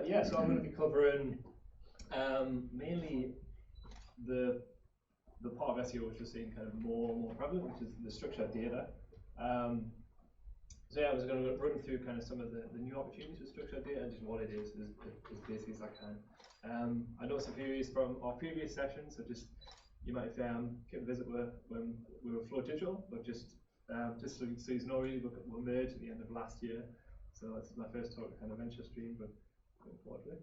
Yeah, so I'm going to be covering mainly the part of SEO which we're seeing kind of more and more prevalent, which is the structured data. So yeah, I was going to run through kind of some of the new opportunities with structured data and just what it is as basically as I can. I know some theories from our previous sessions, so just you might have kept a visit when we were Flow Digital, but just so you know, really we merged at the end of last year. So this is my first talk kind of venture stream, but going forward with.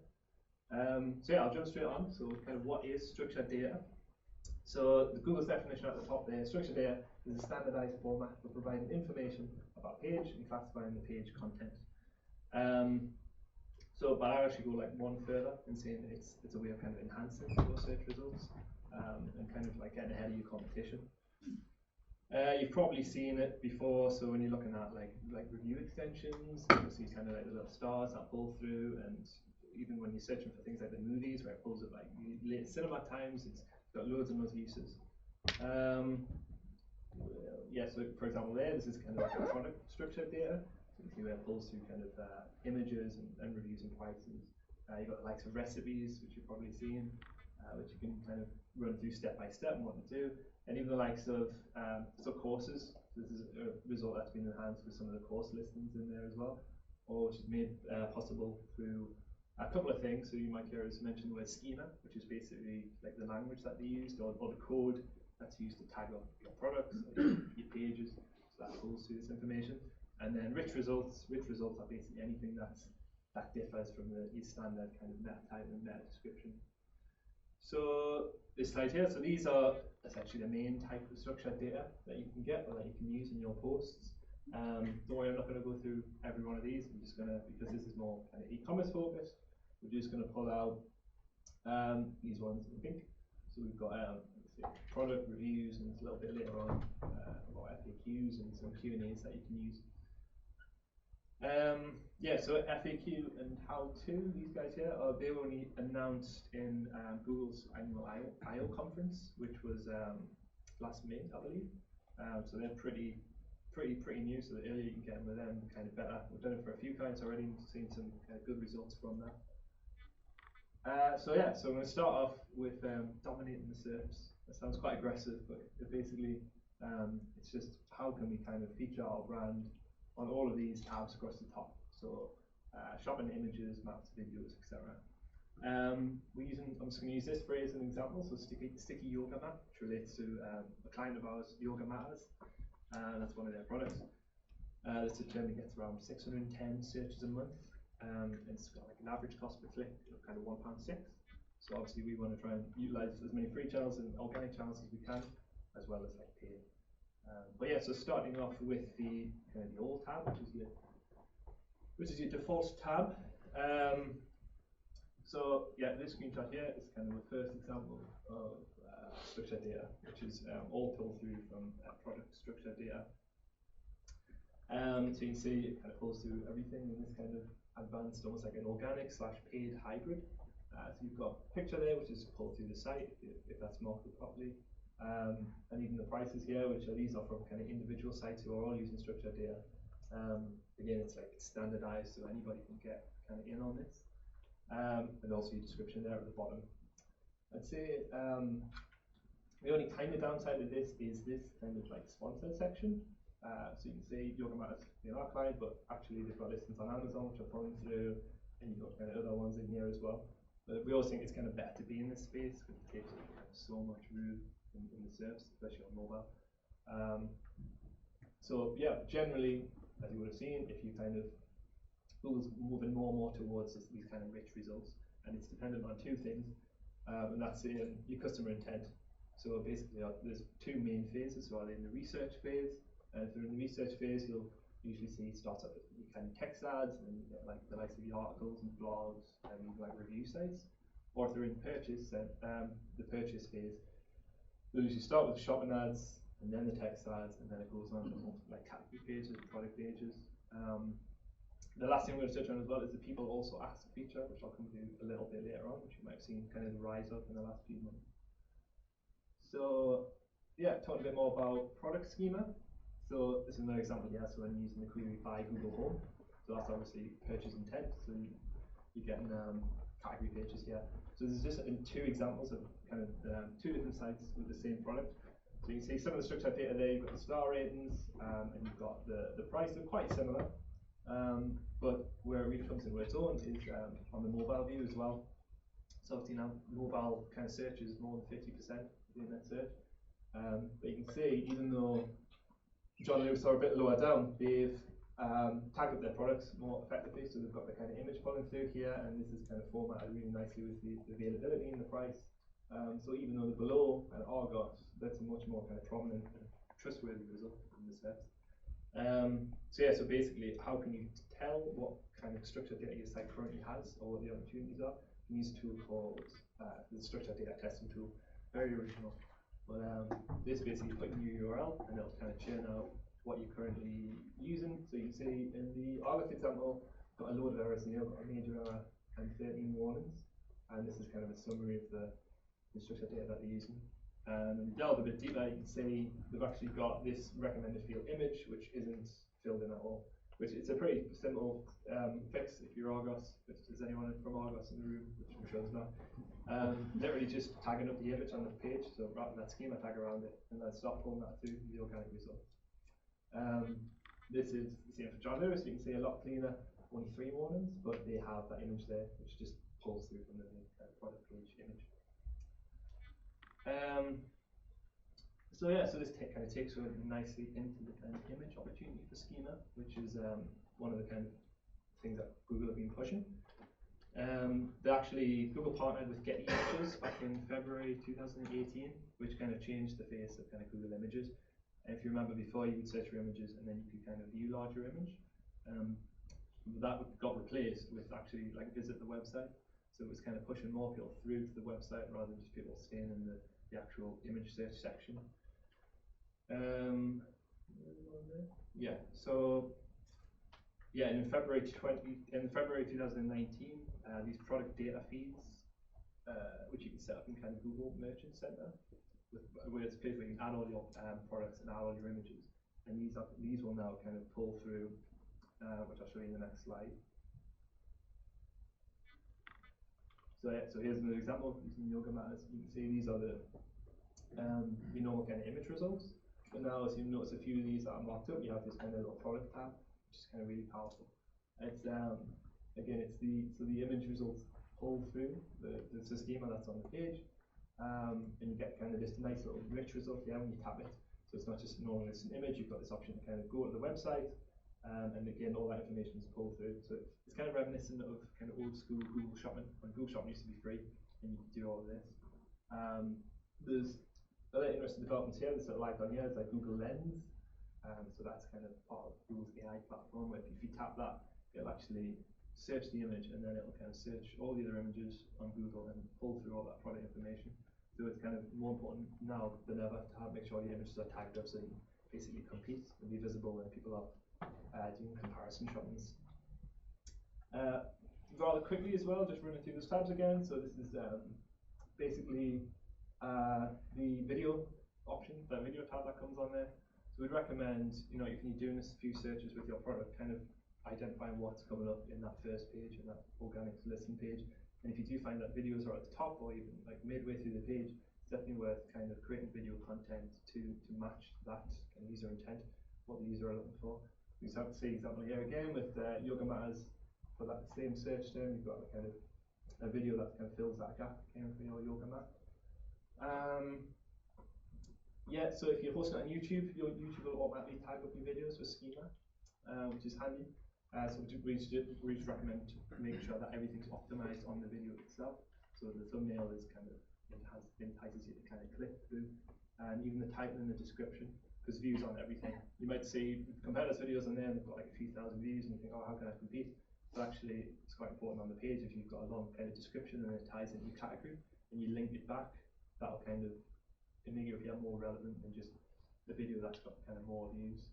So yeah, I'll jump straight on. So kind of what is structured data? So the Google's definition at the top there, structured data is a standardized format for providing information about a page and classifying the page content. But I actually go like one further in saying it's a way of kind of enhancing your search results and kind of like getting ahead of your competition. You've probably seen it before, so when you're looking at like review extensions, you'll see kind of like the little stars that pull through, and even when you're searching for things like the movies, where it pulls up like late cinema times, it's got loads and loads of uses. Yeah, so for example there, this is kind of like a product structured data. So you can see where it pulls through kind of images and reviews and prices. You've got the likes of recipes, which you've probably seen, which you can kind of run through step by step and what to do. And even the likes of courses. So this is a result that's been enhanced with some of the course listings in there as well, or which is made possible through a couple of things. So you might hear us mention the word schema, which is basically like the language that they used, or the code that's used to tag up your products, your pages. So that pulls through this information. And then rich results. Rich results are basically anything that differs from your standard kind of meta type and meta description. So this slide here, so these are essentially the main type of structured data that you can get or that you can use in your posts. Don't worry, I'm not going to go through every one of these. I'm just going to, because this is more kind of e-commerce focused, we're just going to pull out these ones in pink. So we've got product reviews, and it's a little bit later on about FAQs and some Q&As that you can use. Yeah, so FAQ and how-to, these guys here, they were only announced in Google's annual I/O conference, which was last May, I believe. So they're pretty new, so the earlier you can get them with them, the kind of better. We've done it for a few clients already and seen some good results from that. So yeah, so I'm going to start off with dominating the SERPs. That sounds quite aggressive, but basically it's just how can we kind of feature our brand on all of these tabs across the top. So shopping images, maps, videos, etc. I'm just going to use this phrase as an example. So sticky yoga mat, which relates to a client of ours, Yoga Matters. That's one of their products. This generally gets around 610 searches a month. And it's got like an average cost per click of kind of £1.06. So obviously we want to try and utilize as many free channels and organic channels as we can, as well as like paid. But yeah, so starting off with the kind of the old tab, which is your default tab. So yeah, this screenshot here is kind of the first example of structured data, which is all pulled through from product structured data. So you can see it kind of pulls through everything in this kind of advanced, almost like an organic / paid hybrid. So you've got a picture there, which is pulled through the site if that's marketed properly. And even the prices here, which these are from kind of individual sites who are all using structured data. Again, it's like standardized, so anybody can get kind of in on this. And also your description there at the bottom. I'd say the only kind of downside of this is this kind of like sponsored section. So you can see Yoga Matters being our client, but actually they've got listings on Amazon which are pulling through, and you've got kind of other ones in here as well. But we always think it's kind of better to be in this space because it takes kind of so much room in the SERPs, especially on mobile. So yeah, generally, as you would have seen, if you kind of Google's moving more and more towards these kind of rich results, and it's dependent on two things, and that's your customer intent. So basically, there's two main phases. So are they in the research phase? And if they're in the research phase, you'll usually see starts up with kind of text ads, and then you get like the likes of the articles and blogs and like review sites. Or if they're in purchase, then the purchase phase, they'll usually start with shopping ads, and then the text ads, and then it goes on to like category pages, product pages. The last thing we're going to touch on as well is the people also ask feature, which I'll come to a little bit later on, which you might have seen kind of the rise of in the last few months. So yeah, talk a bit more about product schema. So this is another example here. So when using the query by Google Home, so that's obviously purchase intent. So you're getting category pages here. So this is just in 2 examples of kind of 2 different sites with the same product. So you can see some of the structured data there. You've got the star ratings and you've got the price. They're quite similar, but where it really comes into its own is on the mobile view as well. So obviously now mobile kind of search is more than 50% of the internet search. But you can see, even though John Lewis are a bit lower down, they've tagged up their products more effectively. So they've got the kind of image pulling through here, and this is kind of formatted really nicely with the availability and the price. So even though they're below an Argos, that's a much more kind of prominent and trustworthy result in the steps. So yeah, so basically, how can you tell what kind of structured data your site currently has, or what the opportunities are? You use a tool called the structured data testing tool. Very original. But this basically put in your URL, and it'll kind of churn out what you're currently using. So you can see in the Argos example, got a load of errors here, got a major error and 13 warnings. And this is kind of a summary of the structured data that they're using. And when you delve a bit deeper, you can see they've actually got this recommended field image, which isn't filled in at all. Which it's a pretty simple fix if you're Argos, if there's anyone from Argos in the room, which I'm sure there's not. Literally just tagging up the image on the page, so wrapping that schema tag around it, and then start pulling that through the organic result. This is the same for John Lewis. You can see a lot cleaner, only 3 warnings, but they have that image there, which just pulls through from the product page image. So yeah, so this kind of takes us nicely into the kind of image opportunity for schema, which is one of the kind of things that Google have been pushing. Google partnered with Getty Images back in February 2018, which kind of changed the face of kind of Google Images. And if you remember before, you would search for images and then you could kind of view larger image. That got replaced with actually like visit the website. So it was kind of pushing more people through to the website rather than just people staying in the actual image search section. Yeah, so yeah, in February 2019, these product data feeds, which you can set up in kind of Google Merchant Center, where it's basically you can add all your products and add all your images, and these will now kind of pull through, which I'll show you in the next slide. So yeah, so here's another example using Yoga Matters. You can see these are the normal kind of image results. But now, as you notice, a few of these that are marked up, you have this kind of little product tab, which is kind of really powerful. It's again, it's the image results pull through the schema that's on the page, and you get kind of this nice little rich result here when you tap it. So it's not just normal instant image. You've got this option to kind of go to the website, and again, all that information is pulled through. So it's kind of reminiscent of kind of old school Google Shopping, when Google Shopping used to be free, and you could do all of this. There's other interesting developments here. This little icon here is like Google Lens. So that's kind of part of Google's AI platform, where if you tap that, it'll actually search the image, and then it'll kind of search all the other images on Google and pull through all that product information. So it's kind of more important now than ever to make sure the images are tagged up so you basically compete and be visible when people are doing comparison shoppings. Rather quickly as well, just running through those tabs again. So this is basically the video option, the video tab that comes on there. So we'd recommend, if you're doing a few searches with your product, kind of identifying what's coming up in that first page, in that organic listing page. And if you do find that videos are at the top or even like midway through the page, it's definitely worth kind of creating video content to match that kind of user intent, what the user are looking for. We have to see example here again with Yoga Matters. For that same search term, you've got a kind of a video that kind of fills that gap for your yoga mat. Yeah, so if you're hosting it on YouTube, your YouTube will automatically tag up your videos with schema, which is handy. So we just recommend making sure that everything's optimized on the video itself. So the thumbnail is kind of entices you to kind of click through, and even the title and the description, because views on everything. You might see competitors' videos on there and they've got like a few thousand views, and you think, oh, how can I compete? But actually, it's quite important on the page if you've got a long kind of description and it ties into your category, and you link it back. That'll kind of make you appear more relevant than just the video that's got kind of more views.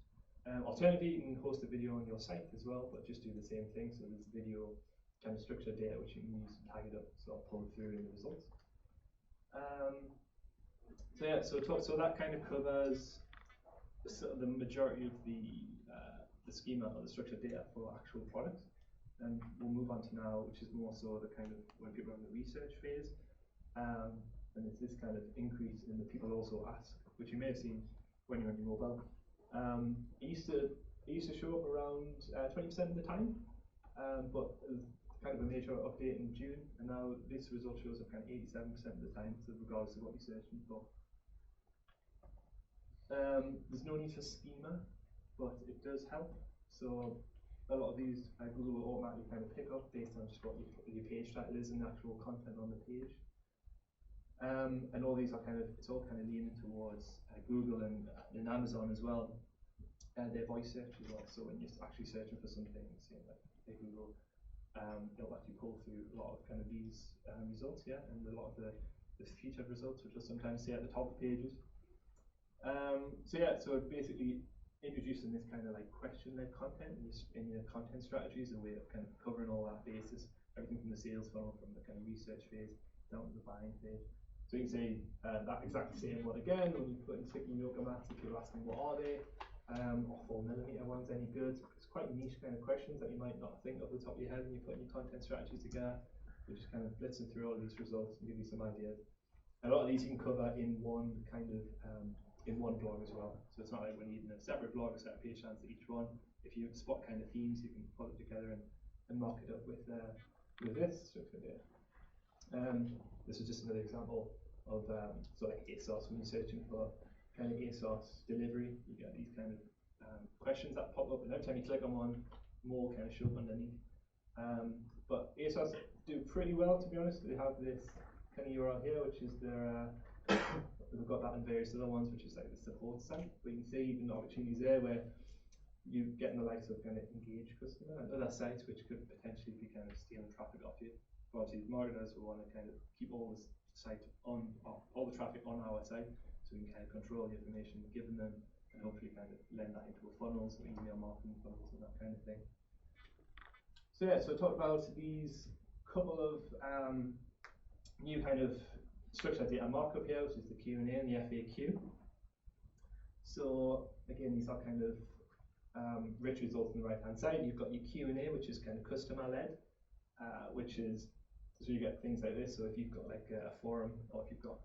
Alternatively, you can host a video on your site as well, but just do the same thing. So there's video kind of structured data which you can use to tag it up, so I'll pull it through in the results. So yeah, so that kind of covers the majority of the schema or the structured data for actual products. and we'll move on to now, which is more so the kind of when people are in the research phase. And it's this kind of increase in the people also ask, which you may have seen when you're on your mobile. It used to show up around 20% of the time, but it was kind of a major update in June, and now this result shows up kind of 87% of the time, so regardless of what you're searching for. There's no need for schema, but it does help. So a lot of these Google will automatically kind of pick up based on just what your page title is and the actual content on the page. And all these are it's all kind of leaning towards Google and Amazon as well, and their voice search as well. So when you're actually searching for something, say like Google, it'll actually pull through a lot of kind of these results here, and a lot of the featured results, which will sometimes say at the top of pages. So basically introducing this kind of like question-led content in your content strategy is a way of kind of covering all that basis, everything from the sales funnel, from the kind of research phase down to the buying phase. So you can say that exact same one again when you put in sticky yoga mats. If you're asking what are they, or 4mm ones any good? It's quite niche kind of questions that you might not think off the top of your head when you're putting your content strategies together. We're just kind of blitzing through all these results and give you some ideas. A lot of these you can cover in one kind of in one blog as well. So it's not like we're needing a separate blog, a separate page plans for each one. If you spot kind of themes, you can pull it together and mark it up with this structure here. This is just another example of so like ASOS. When you're searching for kind of ASOS delivery, you get these kind of questions that pop up, and every time you click on one, more kind of show up underneath. But ASOS do pretty well, to be honest. They have this kind of URL here, which is their we've got that in various other ones, which is like the support site. But you can see even opportunities there where you get the likes of kind of engaged customer and other sites which could potentially be kind of stealing traffic off you. But obviously, marketers will want to kind of keep all the site on, all the traffic on our site, so we can kind of control the information we're giving them, and hopefully kind of lend that into a funnel, so email marketing funnels and that kind of thing. So yeah, so I talked about these couple of new kind of structured data markup here, which is the Q&A and the FAQ. So again, these are kind of rich results on the right hand side. You've got your Q&A, which is kind of customer led, which is, so you get things like this. So if you've got like a forum, or if you've got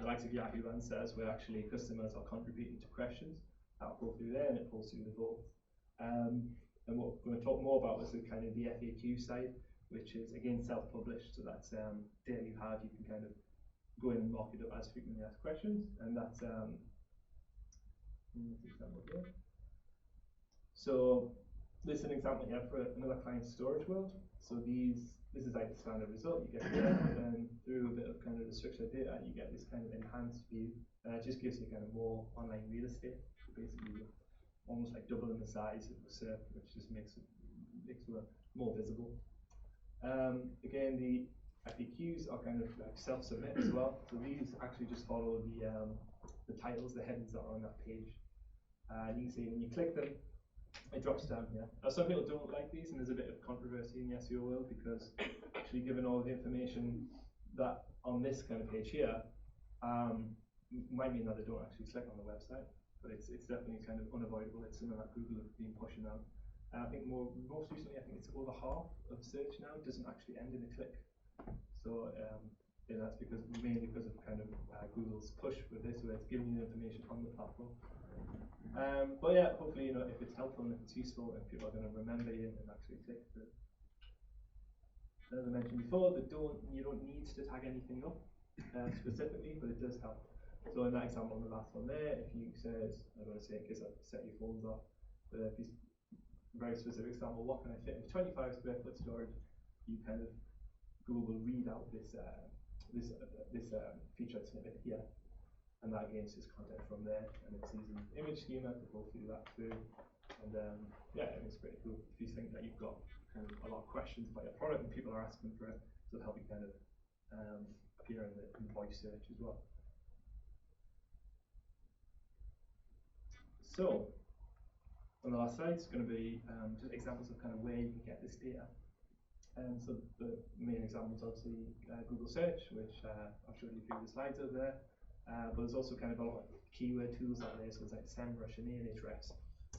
the likes of Yahoo Answers, where actually customers are contributing to questions, that'll pull through there and it pulls through the votes. And what we're going to talk more about is the kind of the FAQ side, which is again self-published. So that's data you have, you can kind of go in and mark it up as frequently asked questions, and that's example here. So this is an example here for another client's storage world. So this is like the standard result you get here, and then through a bit of kind of the structured data, you get this kind of enhanced view. It just gives you kind of more online real estate. So basically, almost like doubling the size of the SERP, which just makes it more visible. Again, the FAQs are kind of like self-submit as well. So these actually just follow the titles, the headings that are on that page. And you can see when you click them, it drops down here. Now some people don't like these, and there's a bit of controversy in the SEO world, because actually given all the information that on this kind of page here, might mean that they don't actually click on the website. But it's definitely kind of unavoidable. It's something that Google have been pushing out. I think most recently, I think it's over half of search now doesn't actually end in a click. So yeah, that's mainly because of kind of Google's push with this, where it's giving you the information on the platform. But yeah, hopefully, if it's helpful and if it's useful, and people are going to remember you and actually click through. As I mentioned before, you don't need to tag anything up specifically, but it does help. So in that example, on the last one there, if you says, I don't want to say it in case I set your phones off, but if you very specific example, what can I fit in 25 square foot storage? You kind of Google will read out this featured snippet here, and that again is just content from there, and it's using image schema to pull through that too. And yeah, it's pretty cool. If you think that you've got kind of a lot of questions about your product and people are asking for it, so it'll help you kind of appear in the voice search as well. So on the last slide, it's going to be just examples of kind of where you can get this data. And so the main example is obviously Google search, which I've showed you a few of the slides over there. But there's also kind of a lot of keyword tools out there, so it's like SEMrush and Ahrefs,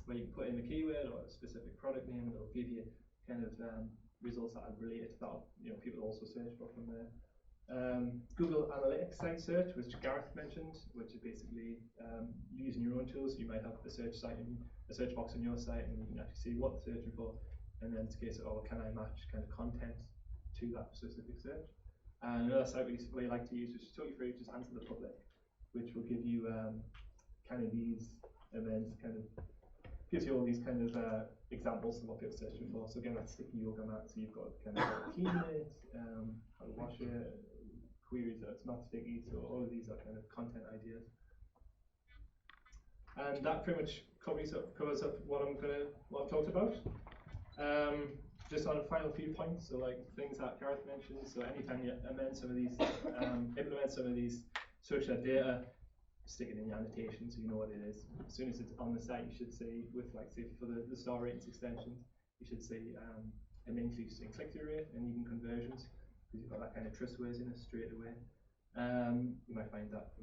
where you can put in a keyword or a specific product name, and it'll give you kind of results that are related to that, people also search for from there. Google Analytics site search, which Gareth mentioned, which is basically using your own tools. You might have a search box on your site, and you can actually see what they're searching for, and then it's a case of, can I match kind of content to that specific search? And another site we like to use, which is totally free, just Answer the Public, which will give you kind of these events, kind of gives you all these kind of examples of what people search for. So again, that's sticky yoga mat. So you've got kind of how to clean it, how to wash it, queries that it's not sticky. So all of these are kind of content ideas. And that pretty much covers up what I've talked about. Just on a final few points, so like things that Gareth mentioned. So anytime you implement some of these search that data, stick it in your annotation so you know what it is. As soon as it's on the site, you should see, with like say for the star ratings extensions, you should see an increase in click-through rate and even conversions, because you've got that kind of trustworthiness straight away. You might find that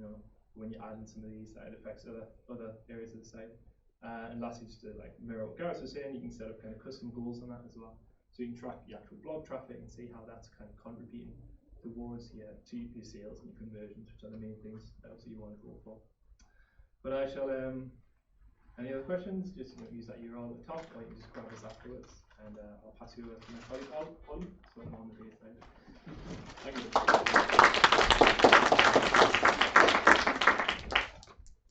when you add in some of these, that it affects other areas of the site. And lastly, just to like mirror what Gareth was saying, you can set up kind of custom goals on that as well. So you can track the actual blog traffic and see how that's kind of contributing towards your sales and your conversions, which are the main things that you want to go for. But I shall, any other questions? Just use that URL at the top, or you can just grab us afterwards, and I'll pass you over to my colleague Ollie, so I'm on the base side. Thank you.